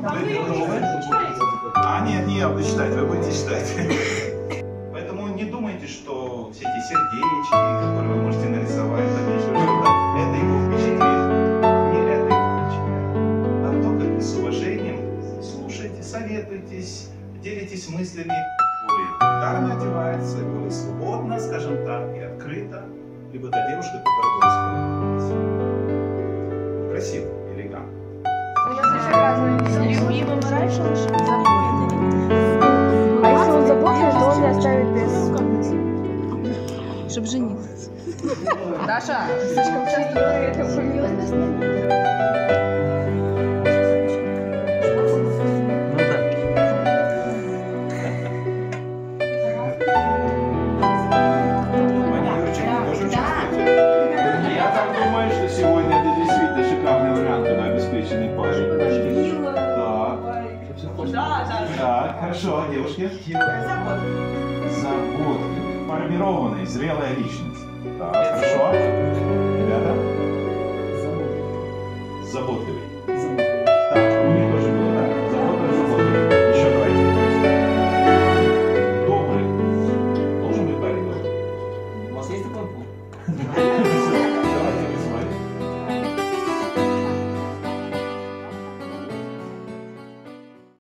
А, нет, не я буду читать, вы будете читать. Поэтому не думайте, что все эти сердечки, которые вы можете нарисовать, там еще что-то, это его впечатлит. Не это его впечатляет. А то, как вы с уважением слушаете, советуетесь, делитесь мыслями. Более элементарно одевается, более свободно, скажем так, и открыто. Либо та девушка, которая была исполнена. Красиво, элегантно. У нас еще разные любимым раньше лучше заботливый. А если он заботливый, то он не оставит без... Чтоб жениться. Даша, слишком часто ты это упомянула. Так, хорошо, девушки. Заботливый, формированный, зрелая личность. Так, хорошо. Ребята? Заботливый. Так, у них тоже было, да? Заботливый. Еще давайте. Добрый. Должен быть парень добрый. У вас есть такой пункт?